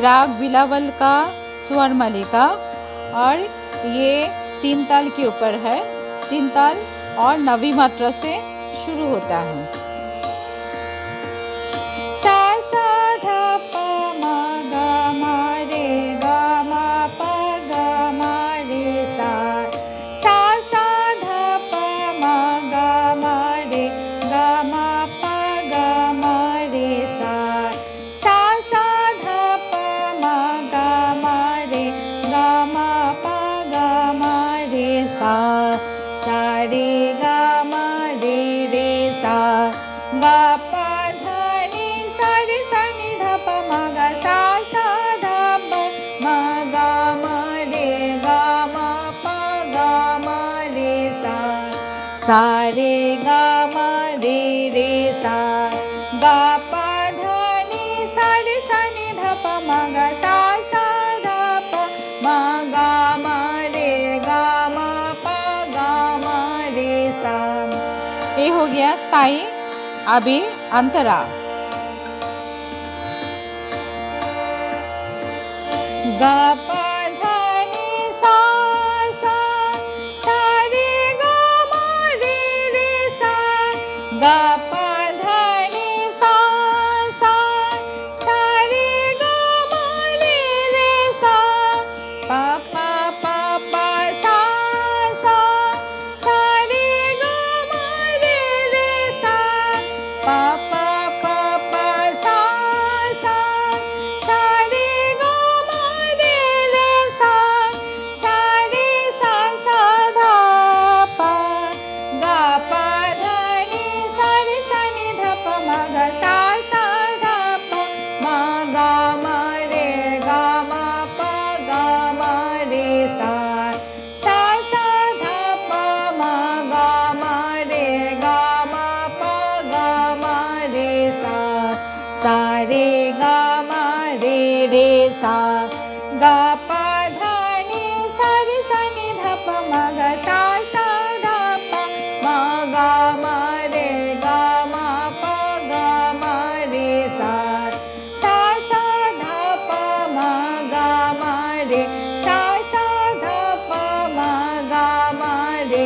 राग बिलावल का स्वर मालिका, और ये 3 ताल के ऊपर है। 3 ताल और 9वीं मात्रा से शुरू होता है। सा सा धा पा मा गा मा रे गा मा पा गा मा रे सा। सा सा धा पा मा गा मा रे गा मा पा गा मा रे सा। सा सा धा पा मा गा मा रे गा मा पा गा मा रे सा। सा रे गा मा रे सा। गा पा धा नि सा रे सा नि धा पा मा गा सा सा धा पा मा गा मा रे गा मा पा गा मा रे सा। सा रे गा मा रे सा। गा पा धा नि सा रे सा नि धा पा मा गा सा सा धा पा मा गा मा रे गा मा पा गा मा रे सा। ये हो गया स्थाई। अभी अंतरा। गा पा धा नि सा सा। सा रे गा मा रे सा। गा पा धा नि सा सा। सा रे गा मा रे सा। पा पा पा पा सा सा। सा रे गा मा रे सा। पा पा पा पा सा सा। सा रे गा मा रे सा। सा रे सा सा धा पा। गा पा धा नि सा रे सा नि धा पा मा गा सा सा धा पा मा गा मा रे गा मा पा गा मा रे सा। सा सा धा पा मा गा मा रे गा मा पा गा मा रे सा। सा रे गा मा रे सा। गा पा धा नि सा रे सा नि धा पा मा गा सा सा धा पा मा गा मा रे गा मा पा गा मा रे सा। सा सा धा पा मा गा मा रे सा सा धा पा मा गा मा रे